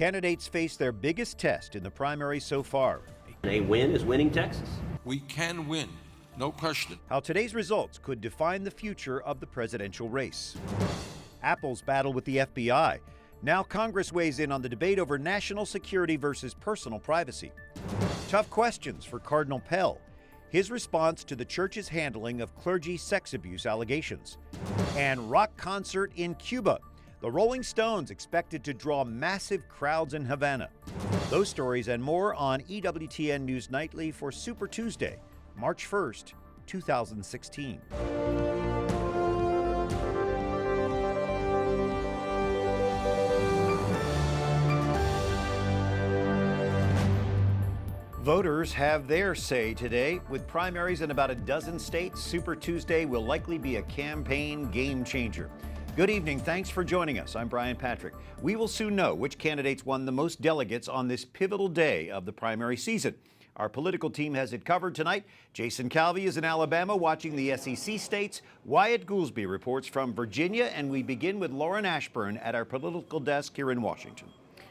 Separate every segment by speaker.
Speaker 1: Candidates face their biggest test in the primary so far.
Speaker 2: A win is winning Texas.
Speaker 3: We can win, no question.
Speaker 1: How today's results could define the future of the presidential race. Apple's battle with the FBI. Now Congress weighs in on the debate over national security versus personal privacy. Tough questions for Cardinal Pell. His response to the church's handling of clergy sex abuse allegations. And rock concert in Cuba. The Rolling Stones expected to draw massive crowds in Havana. Those stories and more on EWTN News Nightly for Super Tuesday, March 1st, 2016. Voters have their say today. With primaries in about a dozen states, Super Tuesday will likely be a campaign game changer. Good evening. Thanks for joining us. I'm Brian Patrick. We will soon know which candidates won the most delegates on this pivotal day of the primary season. Our political team has it covered tonight. Jason Calvi is in Alabama watching the SEC states. Wyatt Goolsby reports from Virginia, and we begin with Lauren Ashburn at our political desk here in Washington.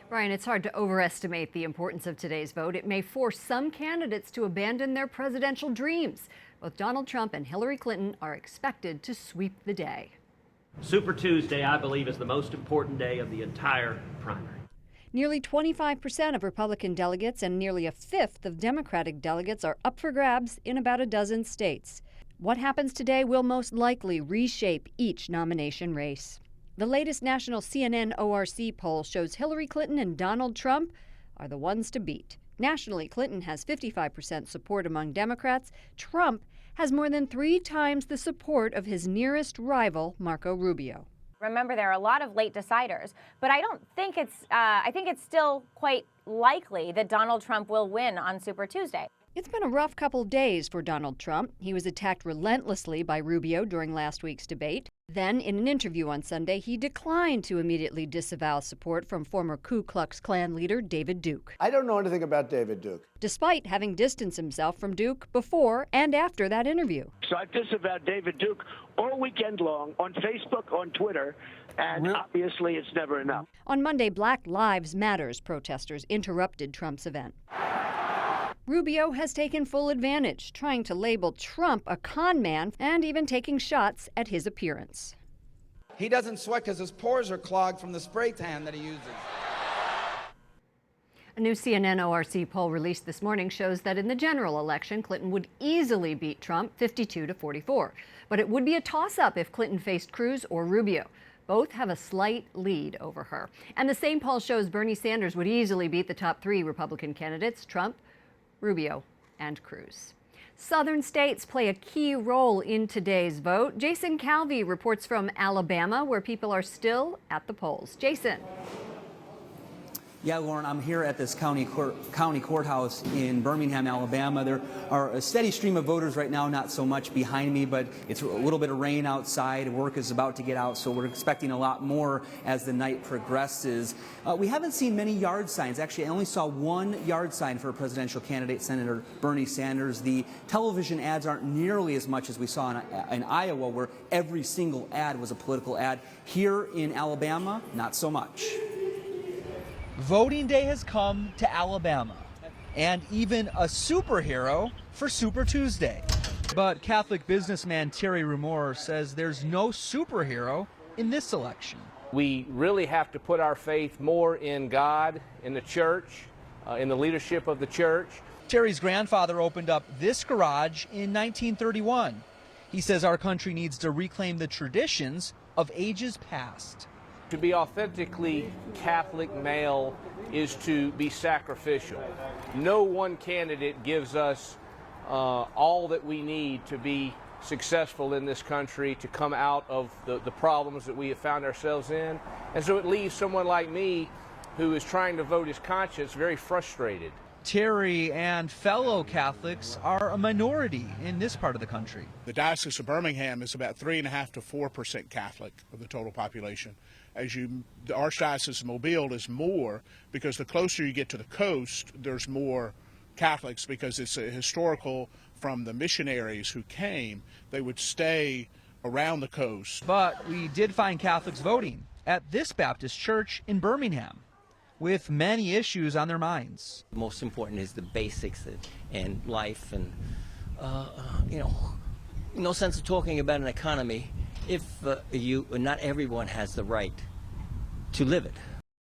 Speaker 4: Brian, it's hard to overestimate the importance of today's vote. It may force some candidates to abandon their presidential dreams. Both Donald Trump and Hillary Clinton are expected to sweep the day.
Speaker 2: Super Tuesday, I believe, is the most important day of the entire primary.
Speaker 4: Nearly 25% of Republican delegates and nearly a fifth of Democratic delegates are up for grabs in about a dozen states. What happens today will most likely reshape each nomination race. The latest national CNN ORC poll shows Hillary Clinton and Donald Trump are the ones to beat. Nationally, Clinton has 55% support among Democrats. Trump has more than 3 times the support of his nearest rival, Marco Rubio.
Speaker 5: Remember, there are a lot of late deciders, but I think it's still quite likely that Donald Trump will win on Super Tuesday.
Speaker 4: It's been a rough couple days for Donald Trump. He was attacked relentlessly by Rubio during last week's debate. Then, in an interview on Sunday, he declined to immediately disavow support from former Ku Klux Klan leader David Duke.
Speaker 6: I don't know anything about David Duke.
Speaker 4: Despite having distanced himself from Duke before and after that interview.
Speaker 7: So I've disavowed David Duke all weekend long on Facebook, on Twitter, and obviously it's never enough.
Speaker 4: On Monday, Black Lives Matters protesters interrupted Trump's event. Rubio has taken full advantage, trying to label Trump a con man and even taking shots at his appearance.
Speaker 8: He doesn't sweat because his pores are clogged from the spray tan that he uses.
Speaker 4: A new CNN ORC poll released this morning shows that in the general election, Clinton would easily beat Trump 52-44. But it would be a toss-up if Clinton faced Cruz or Rubio. Both have a slight lead over her. And the same poll shows Bernie Sanders would easily beat the top 3 Republican candidates, Trump, Rubio, and Cruz. Southern states play a key role in today's vote. Jason Calvi reports from Alabama, where people are still at the polls. Jason.
Speaker 9: Yeah, Lauren, I'm here at this county courthouse in Birmingham, Alabama. There are a steady stream of voters right now, not so much behind me, but it's a little bit of rain outside. Work is about to get out, so we're expecting a lot more as the night progresses. We haven't seen many yard signs. Actually, I only saw 1 yard sign for a presidential candidate, Senator Bernie Sanders. The television ads aren't nearly as much as we saw in Iowa, where every single ad was a political ad. Here in Alabama, not so much.
Speaker 10: Voting day has come to Alabama, and even a superhero for Super Tuesday. But Catholic businessman Terry Rumor says there's no superhero in this election.
Speaker 11: We really have to put our faith more in God, in the church, in the leadership of the church.
Speaker 10: Terry's grandfather opened up this garage in 1931. He says our country needs to reclaim the traditions of ages past.
Speaker 11: To be authentically Catholic male is to be sacrificial. No one candidate gives us all that we need to be successful in this country, to come out of the problems that we have found ourselves in. And so it leaves someone like me, who is trying to vote his conscience, very frustrated.
Speaker 10: Terry and fellow Catholics are a minority in this part of the country.
Speaker 12: The Diocese of Birmingham is about 3.5% to 4% Catholic of the total population. The Archdiocese of Mobile is more, because the closer you get to the coast, there's more Catholics, because it's a historical from the missionaries who came. They would stay around the coast.
Speaker 10: But we did find Catholics voting at this Baptist church in Birmingham. with many issues on their minds.
Speaker 13: Most important is the basics and life, and no sense of talking about an economy if not everyone has the right to live it.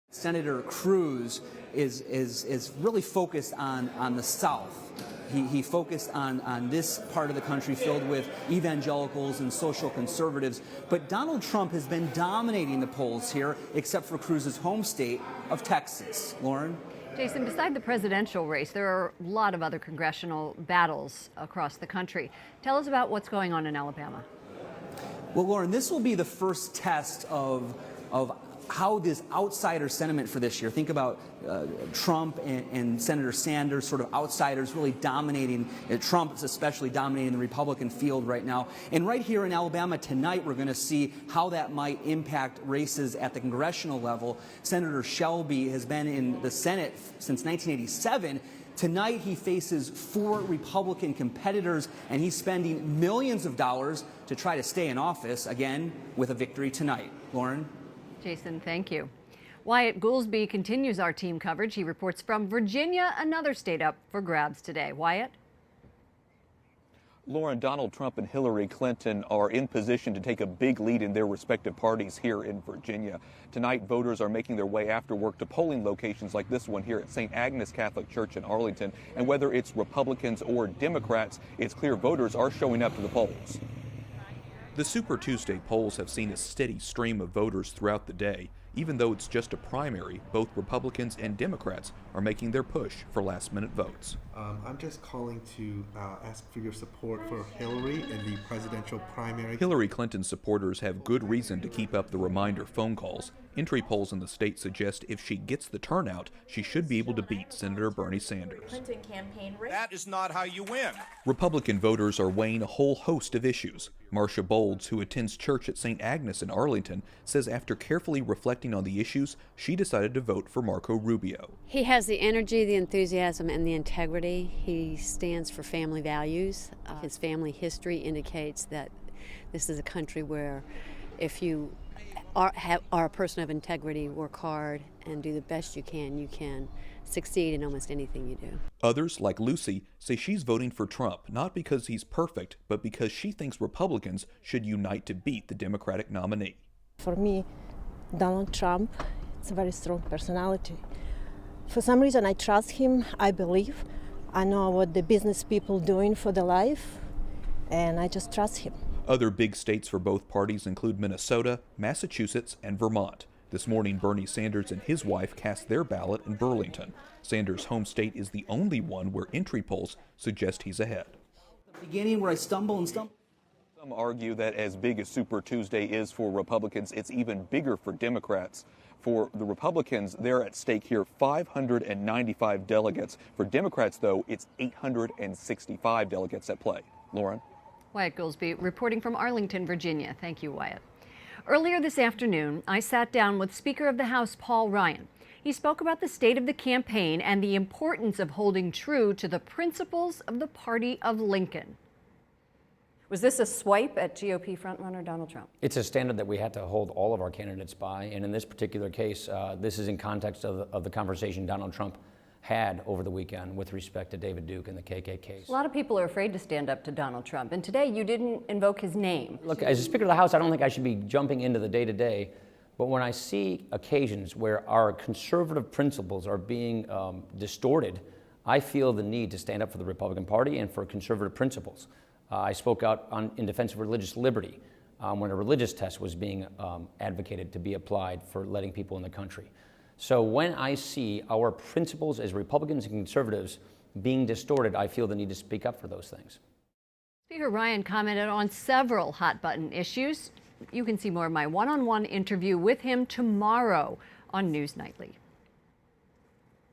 Speaker 9: Senator Cruz is really focused on the South. He focused on this part of the country filled with evangelicals and social conservatives. But Donald Trump has been dominating the polls here, except for Cruz's home state of Texas. Lauren?
Speaker 4: Jason, beside the presidential race, there are a lot of other congressional battles across the country. Tell us about what's going on in Alabama.
Speaker 9: Well, Lauren, this will be the first test of how this outsider sentiment for this year. Think about Trump and Senator Sanders, sort of outsiders really dominating. Trump is especially dominating the Republican field right now. And right here in Alabama tonight, we're going to see how that might impact races at the congressional level. Senator Shelby has been in the Senate since 1987. Tonight, he faces 4 Republican competitors, and he's spending millions of dollars to try to stay in office, again, with a victory tonight. Lauren?
Speaker 4: Jason, thank you. Wyatt Goolsby continues our team coverage. He reports from Virginia, another state up for grabs today. Wyatt?
Speaker 14: Lauren, Donald Trump and Hillary Clinton are in position to take a big lead in their respective parties here in Virginia. Tonight, voters are making their way after work to polling locations like this one here at St. Agnes Catholic Church in Arlington. And whether it's Republicans or Democrats, it's clear voters are showing up to the polls.
Speaker 15: The Super Tuesday polls have seen a steady stream of voters throughout the day. Even though it's just a primary, both Republicans and Democrats are making their push for last-minute votes.
Speaker 16: I'm just calling to ask for your support for Hillary in the presidential primary.
Speaker 15: Hillary Clinton supporters have good reason to keep up the reminder phone calls. Entry polls in the state suggest if she gets the turnout, she should be able to beat Senator Bernie Sanders.
Speaker 17: Clinton campaign. That is not how you win.
Speaker 15: Republican voters are weighing a whole host of issues. Marcia Bolds, who attends church at St. Agnes in Arlington, says after carefully reflecting on the issues, she decided to vote for Marco Rubio.
Speaker 18: He has the energy, the enthusiasm, and the integrity. He stands for family values. His family history indicates that this is a country where if you are a person of integrity, work hard, and do the best you can succeed in almost anything you do.
Speaker 15: Others, like Lucy, say she's voting for Trump, not because he's perfect, but because she thinks Republicans should unite to beat the Democratic nominee.
Speaker 19: For me, Donald Trump is a very strong personality. For some reason, I trust him, I believe. I know what the business people doing for their life, and I just trust him.
Speaker 15: Other big states for both parties include Minnesota, Massachusetts, and Vermont. This morning, Bernie Sanders and his wife cast their ballot in Burlington. Sanders' home state is the only one where entry polls suggest he's ahead.
Speaker 9: Beginning where I stumble.
Speaker 14: Some argue that as big as Super Tuesday is for Republicans, it's even bigger for Democrats. For the Republicans, they're at stake here 595 delegates. For Democrats, though, it's 865 delegates at play. Lauren?
Speaker 4: Wyatt Goolsby reporting from Arlington, Virginia. Thank you, Wyatt. Earlier this afternoon, I sat down with Speaker of the House Paul Ryan. He spoke about the state of the campaign and the importance of holding true to the principles of the Party of Lincoln. Was this a swipe at GOP frontrunner Donald Trump?
Speaker 20: It's a standard that we have to hold all of our candidates by, and in this particular case, this is in context of the conversation Donald Trump had over the weekend with respect to David Duke and the KKK case.
Speaker 4: A lot of people are afraid to stand up to Donald Trump, and today you didn't invoke his name.
Speaker 20: Look, as a Speaker of the House, I don't think I should be jumping into the day-to-day, but when I see occasions where our conservative principles are being distorted, I feel the need to stand up for the Republican Party and for conservative principles. I spoke out in defense of religious liberty when a religious test was being advocated to be applied for letting people in the country. So when I see our principles as Republicans and conservatives being distorted, I feel the need to speak up for those things.
Speaker 4: Speaker Ryan commented on several hot-button issues. You can see more of my one-on-one interview with him tomorrow on News Nightly.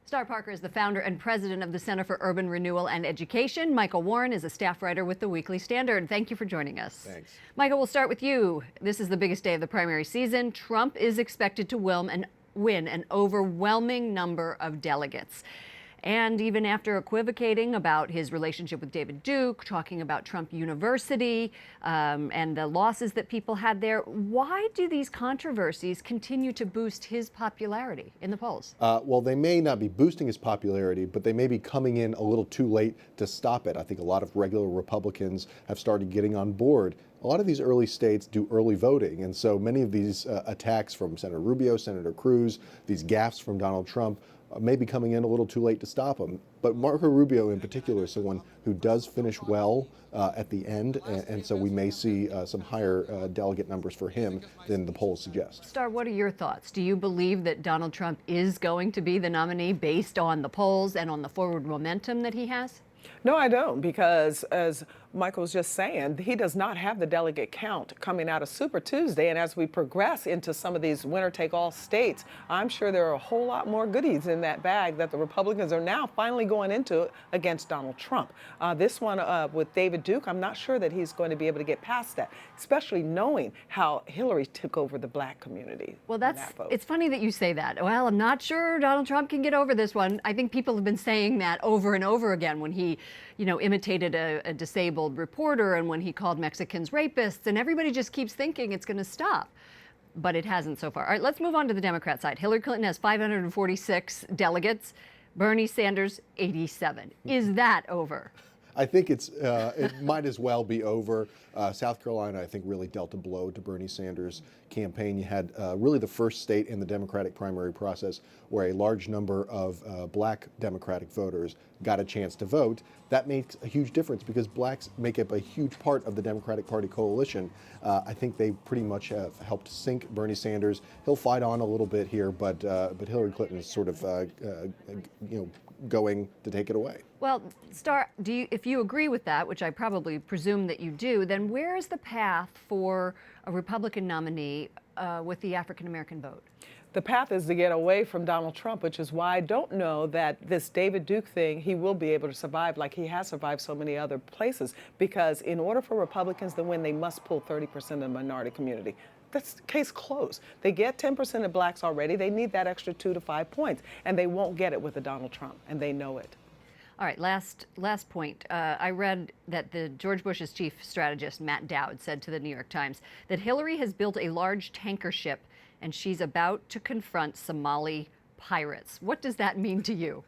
Speaker 4: Star Parker is the founder and president of the Center for Urban Renewal and Education. Michael Warren is a staff writer with the Weekly Standard. Thank you for joining us.
Speaker 6: Thanks.
Speaker 4: Michael, we'll start with you. This is the biggest day of the primary season. Trump is expected to win an overwhelming number of delegates. And even after equivocating about his relationship with David Duke, talking about Trump University and the losses that people had there, why do these controversies continue to boost his popularity in the polls?
Speaker 21: Well, they may not be boosting his popularity, but they may be coming in a little too late to stop it. I think a lot of regular Republicans have started getting on board. A lot of these early states do early voting, and so many of these attacks from Senator Rubio, Senator Cruz, these gaffes from Donald Trump may be coming in a little too late to stop them. But Marco Rubio in particular is someone who does finish well at the end, and so we may see some higher delegate numbers for him than the polls suggest.
Speaker 4: Star, what are your thoughts? Do you believe that Donald Trump is going to be the nominee based on the polls and on the forward momentum that he has?
Speaker 22: No, I don't, because as Michael was just saying, he does not have the delegate count coming out of Super Tuesday. And as we progress into some of these winner-take-all states, I'm sure there are a whole lot more goodies in that bag that the Republicans are now finally going into against Donald Trump. This one with David Duke, I'm not sure that he's going to be able to get past that, especially knowing how Hillary took over the black community.
Speaker 4: Well, it's funny that you say that. Well, I'm not sure Donald Trump can get over this one. I think people have been saying that over and over again when he, imitated a disabled reporter and when he called Mexicans rapists, and everybody just keeps thinking it's going to stop. But it hasn't so far. All right, let's move on to the Democrat side. Hillary Clinton has 546 delegates, Bernie Sanders 87. Is that over?
Speaker 21: I think it might as well be over. South Carolina, I think, really dealt a blow to Bernie Sanders' campaign. You had really the first state in the Democratic primary process where a large number of black Democratic voters got a chance to vote. That makes a huge difference because blacks make up a huge part of the Democratic Party coalition. I think they pretty much have helped sink Bernie Sanders. He'll fight on a little bit here, but Hillary Clinton is sort of going to take it away.
Speaker 4: Well, Star, if you agree with that, which I probably presume that you do, then where is the path for a Republican nominee with the African American vote?
Speaker 22: The path is to get away from Donald Trump, which is why I don't know that this David Duke thing, he will be able to survive like he has survived so many other places. Because in order for Republicans to win, they must pull 30% of the minority community. That's case closed. They get 10% of blacks already. They need that extra 2 to 5 points, and they won't get it with a Donald Trump, and they know it.
Speaker 4: All right, last point. I read that the George Bush's chief strategist, Matt Dowd, said to the New York Times that Hillary has built a large tanker ship and she's about to confront Somali pirates. What does that mean to you?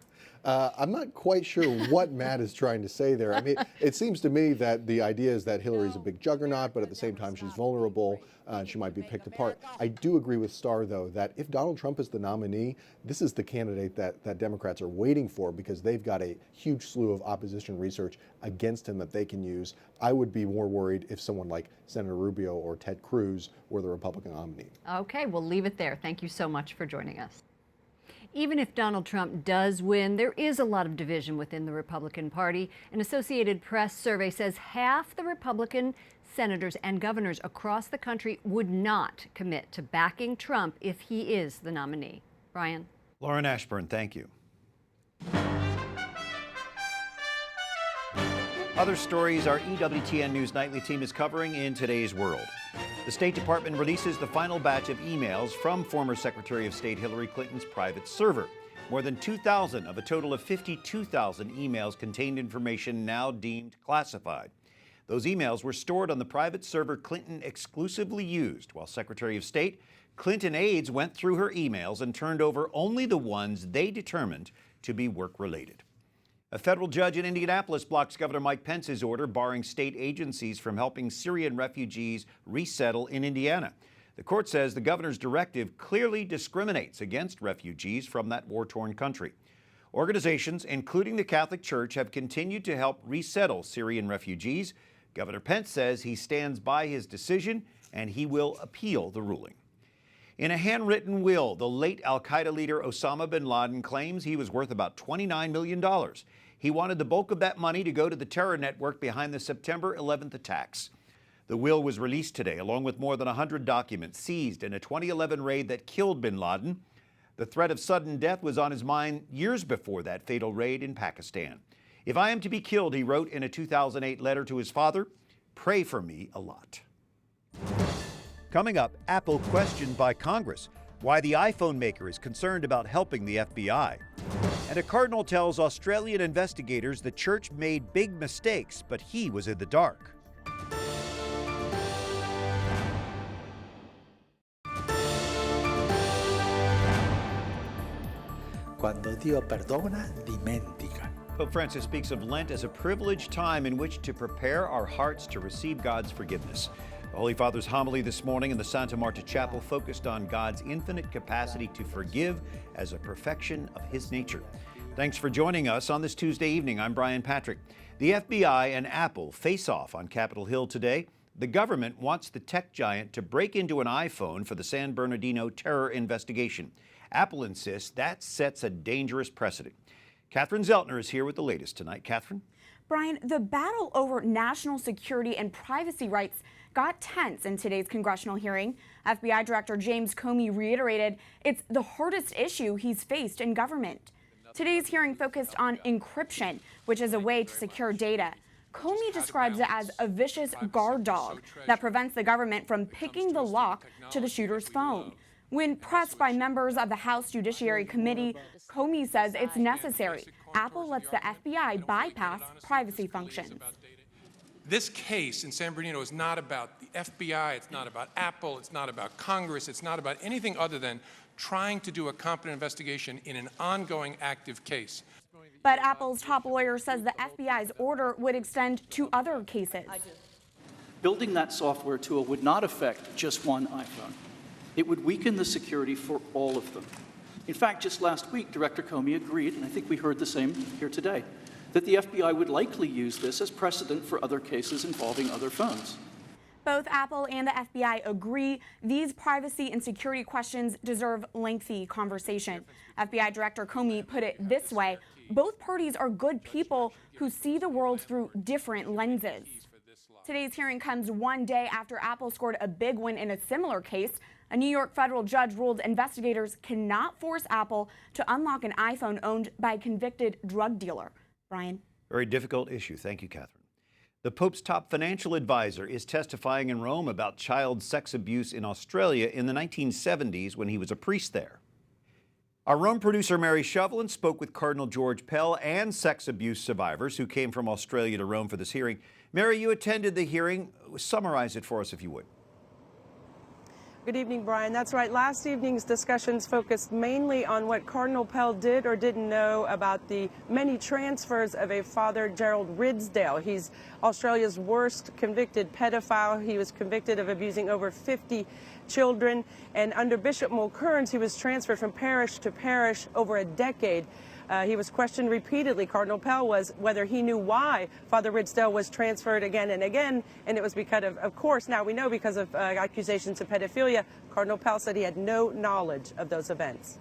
Speaker 21: I'm not quite sure what Matt is trying to say there. I mean, it seems to me that the idea is that Hillary's a big juggernaut, but at the same time she's vulnerable and she might be picked apart. I do agree with Starr, though, that if Donald Trump is the nominee, this is the candidate that Democrats are waiting for because they've got a huge slew of opposition research against him that they can use. I would be more worried if someone like Senator Rubio or Ted Cruz were the Republican nominee.
Speaker 4: Okay, we'll leave it there. Thank you so much for joining us. Even if Donald Trump does win, there is a lot of division within the Republican Party. An Associated Press survey says half the Republican senators and governors across the country would not commit to backing Trump if he is the nominee. Brian?
Speaker 1: Lauren Ashburn, thank you. Other stories our EWTN News Nightly team is covering in today's world. The State Department releases the final batch of emails from former Secretary of State Hillary Clinton's private server. More than 2,000 of a total of 52,000 emails contained information now deemed classified. Those emails were stored on the private server Clinton exclusively used. While Secretary of State, Clinton aides went through her emails and turned over only the ones they determined to be work-related. A federal judge in Indianapolis blocks Governor Mike Pence's order barring state agencies from helping Syrian refugees resettle in Indiana. The court says the governor's directive clearly discriminates against refugees from that war-torn country. Organizations, including the Catholic Church, have continued to help resettle Syrian refugees. Governor Pence says he stands by his decision and he will appeal the ruling. In a handwritten will, the late al-Qaeda leader Osama bin Laden claims he was worth about $29 million. He wanted the bulk of that money to go to the terror network behind the September 11th attacks. The will was released today, along with more than 100 documents seized in a 2011 raid that killed bin Laden. The threat of sudden death was on his mind years before that fatal raid in Pakistan. "If I am to be killed," he wrote in a 2008 letter to his father, "pray for me a lot." Coming up, Apple questioned by Congress, why the iPhone maker is concerned about helping the FBI. And a cardinal tells Australian investigators the church made big mistakes, but he was in the dark.
Speaker 2: Cuando Dio perdona, dimentica.
Speaker 1: Pope Francis speaks of Lent as a privileged time in which to prepare our hearts to receive God's forgiveness. The Holy Father's homily this morning in the Santa Marta Chapel focused on God's infinite capacity to forgive as a perfection of his nature. Thanks for joining us on this Tuesday evening. I'm Brian Patrick. The FBI and Apple face off on Capitol Hill today. The government wants the tech giant to break into an iPhone for the San Bernardino terror investigation. Apple insists that sets a dangerous precedent. Catherine Szeltner is here with the latest tonight. Catherine?
Speaker 3: Brian, the battle over national security and privacy rights got tense in today's congressional hearing. FBI Director James Comey reiterated it's the hardest issue he's faced in government. Today's hearing focused on encryption, which is a way to secure data. Comey describes it as a vicious guard dog that prevents the government from picking the lock to the shooter's phone. When pressed by members of the House Judiciary Committee, Comey says it's necessary. Apple lets the FBI bypass privacy functions.
Speaker 23: This case in San Bernardino is not about the FBI, it's not about Apple, it's not about Congress, it's not about anything other than trying to do a competent investigation in an ongoing active case.
Speaker 3: But Apple's top lawyer says the FBI's order would extend to other cases.
Speaker 24: Building that software tool would not affect just one iPhone. It would weaken the security for all of them. In fact, just last week, Director Comey agreed, and I think we heard the same here today, that the FBI would likely use this as precedent for other cases involving other phones.
Speaker 3: Both Apple and the FBI agree these privacy and security questions deserve lengthy conversation. FBI Director Comey put it this way: both parties are good people who see the world through different lenses. Today's hearing comes one day after Apple scored a big win in a similar case. A New York federal judge ruled investigators cannot force Apple to unlock an iPhone owned by a convicted drug dealer. Brian?
Speaker 1: Very difficult issue. Thank you, Catherine. The Pope's top financial advisor is testifying in Rome about child sex abuse in Australia in the 1970s when he was a priest there. Our Rome producer Mary Shovlain spoke with Cardinal George Pell and sex abuse survivors who came from Australia to Rome for this hearing. Mary, you attended the hearing. Summarize it for us, if you would.
Speaker 25: Good evening, Brian. That's right. Last evening's discussions focused mainly on what Cardinal Pell did or didn't know about the many transfers of a Father Gerald Ridsdale. He's Australia's worst convicted pedophile. He was convicted of abusing over 50 children. And under Bishop Mulcairns, he was transferred from parish to parish over a decade. He was questioned repeatedly, Cardinal Pell was, whether he knew why Father Ridsdale was transferred again and again, and it was because of course, now we know because of accusations of pedophilia. Cardinal Pell said he had no knowledge of those events.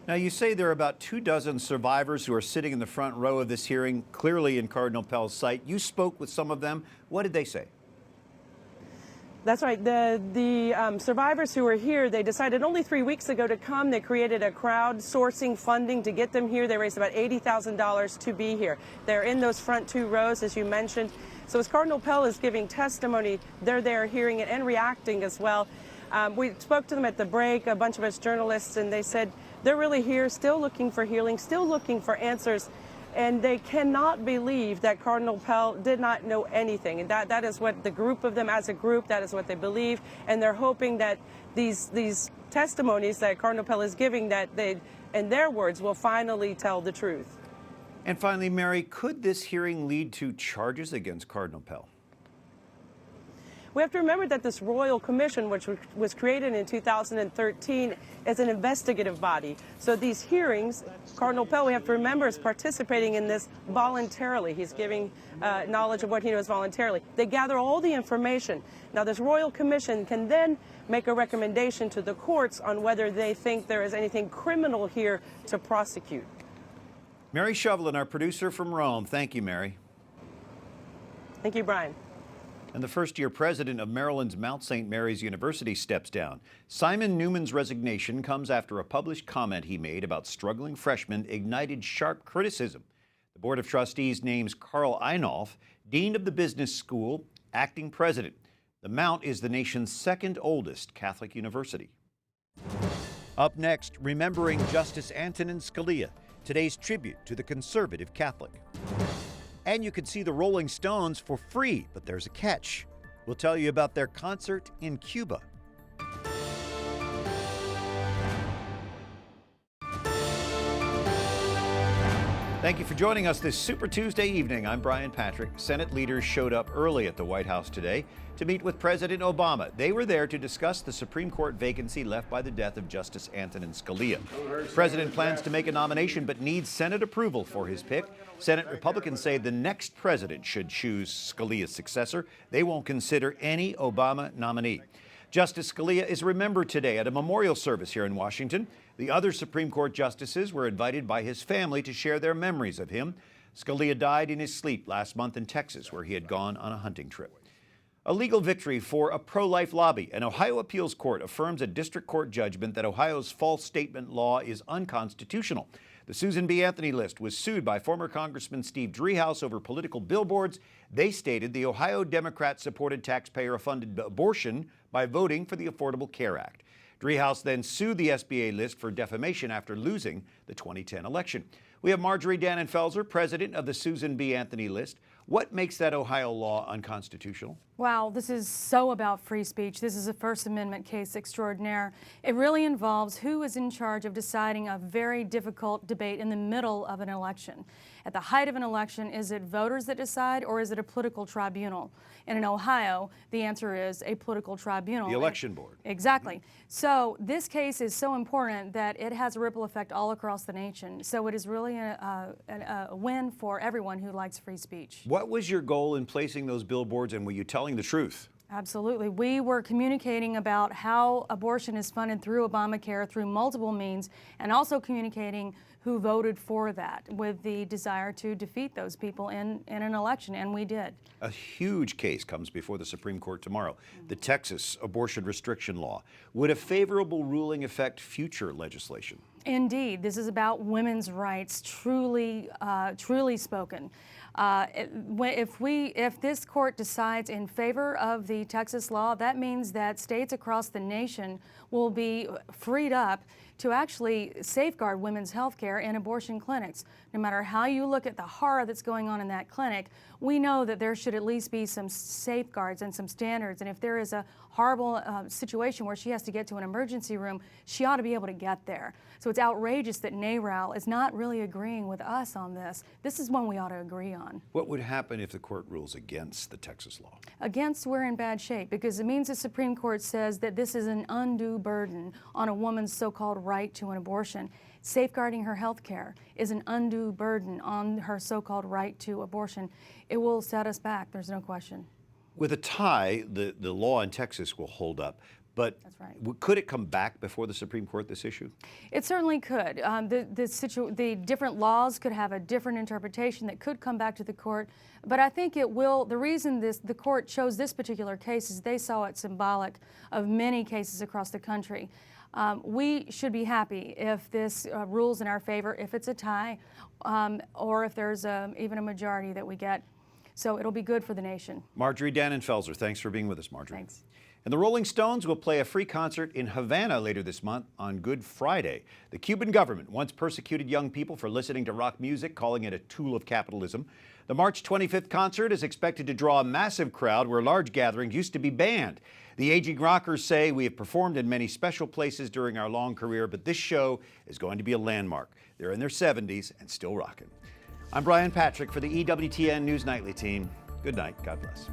Speaker 1: Now, you say there are about 24 survivors who are sitting in the front row of this hearing, clearly in Cardinal Pell's sight. You spoke with some of them. What did they say?
Speaker 25: That's right. The survivors who were here, they decided only 3 weeks ago to come. They created a crowdsourcing funding to get them here. They raised about $80,000 to be here. They're in those front two rows, as you mentioned. So as Cardinal Pell is giving testimony, they're there hearing it and reacting as well. We spoke to them at the break, a bunch of us journalists, and they said they're really here, still looking for healing, still looking for answers. And they cannot believe that Cardinal Pell did not know anything. And that is what the group of them as a group, that is what they believe. And they're hoping that these testimonies that Cardinal Pell is giving, that they, in their words, will finally tell the truth.
Speaker 1: And finally, Mary, could this hearing lead to charges against Cardinal Pell?
Speaker 25: We have to remember that this Royal Commission, which was created in 2013, is an investigative body. So these hearings, Cardinal Pell, we have to remember, is participating in this voluntarily. He's giving knowledge of what he knows voluntarily. They gather all the information. Now, this Royal Commission can then make a recommendation to the courts on whether they think there is anything criminal here to prosecute.
Speaker 1: Mary Shovlain, our producer from Rome. Thank you, Mary.
Speaker 25: Thank you, Brian.
Speaker 1: And the first-year president of Maryland's Mount St. Mary's University steps down. Simon Newman's resignation comes after a published comment he made about struggling freshmen ignited sharp criticism. The Board of Trustees names Carl Einolf, dean of the business school, acting president. The Mount is the nation's second oldest Catholic university. Up next, remembering Justice Antonin Scalia. today's tribute to the conservative Catholic. And you can see the Rolling Stones for free, but there's a catch. We'll tell you about their concert in Cuba. Thank you for joining us this Super Tuesday evening. I'm Brian Patrick. Senate leaders showed up early at the White House today to meet with President Obama. They were there to discuss the Supreme Court vacancy left by the death of Justice Antonin Scalia. The president plans to make a nomination but needs Senate approval for his pick. Senate Republicans say the next president should choose Scalia's successor. They won't consider any Obama nominee. Justice Scalia is remembered today at a memorial service here in Washington. The other Supreme Court justices were invited by his family to share their memories of him. Scalia died in his sleep last month in Texas, where he had gone on a hunting trip. A legal victory for a pro-life lobby. An Ohio appeals court affirms a district court judgment that Ohio's false statement law is unconstitutional. The Susan B. Anthony list was sued by former Congressman Steve Driehaus over political billboards. They stated the Ohio Democrat-supported taxpayer-funded abortion by voting for the Affordable Care Act. Driehaus then sued the SBA list for defamation after losing the 2010 election. We have Marjorie Dannenfelser, president of the Susan B. Anthony list. What makes that Ohio law unconstitutional?
Speaker 5: Wow, this is so about free speech. This is a First Amendment case extraordinaire. It really involves who is in charge of deciding a very difficult debate in the middle of an election. At the height of an election, is it voters that decide or is it a political tribunal? And in Ohio, the answer is a political tribunal.
Speaker 1: The election board.
Speaker 5: Exactly. So this case is so important that it has a ripple effect all across the nation. So it is really a win for everyone who likes free speech.
Speaker 1: What was your goal in placing those billboards, and were you telling the truth?
Speaker 5: Absolutely. We were communicating about how abortion is funded through Obamacare through multiple means, and also communicating who voted for that with the desire to defeat those people in an election, and we did.
Speaker 1: A huge case comes before the Supreme Court tomorrow. The Texas abortion restriction law. Would a favorable ruling affect future legislation?
Speaker 5: Indeed. This is about women's rights, truly spoken. If this court decides in favor of the Texas law, that means that states across the nation will be freed up to actually safeguard women's health care in abortion clinics. No matter how you look at the horror that's going on in that clinic, we know that there should at least be some safeguards and some standards. And if there is a horrible situation where she has to get to an emergency room, she ought to be able to get there. So it's outrageous that NARAL is not really agreeing with us on this. This is one we ought to agree on.
Speaker 1: What would happen if the court rules against the Texas law?
Speaker 5: Against, we're in bad shape, because it means the Supreme Court says that this is an undue burden on a woman's so-called right to an abortion. Safeguarding her health care is an undue burden on her so-called right to abortion. It will set us back, there's no question.
Speaker 1: With a tie, the law in Texas will hold up. But
Speaker 5: that's right.
Speaker 1: Could it come back before the Supreme Court, this issue?
Speaker 5: It certainly could. The different laws could have a different interpretation that could come back to the court. But I think it will. The reason the court chose this particular case is they saw it symbolic of many cases across the country. We should be happy if this rules in our favor, if it's a tie, or if there's even a majority that we get. So it'll be good for the nation.
Speaker 1: Marjorie Dannenfelser, thanks for being with us, Marjorie.
Speaker 5: Thanks.
Speaker 1: And the Rolling Stones will play a free concert in Havana later this month on Good Friday. The Cuban government once persecuted young people for listening to rock music, calling it a tool of capitalism. The March 25th concert is expected to draw a massive crowd where large gatherings used to be banned. The aging rockers say, "We have performed in many special places during our long career, but this show is going to be a landmark." They're in their 70s and still rocking. I'm Brian Patrick for the EWTN News Nightly team. Good night. God bless.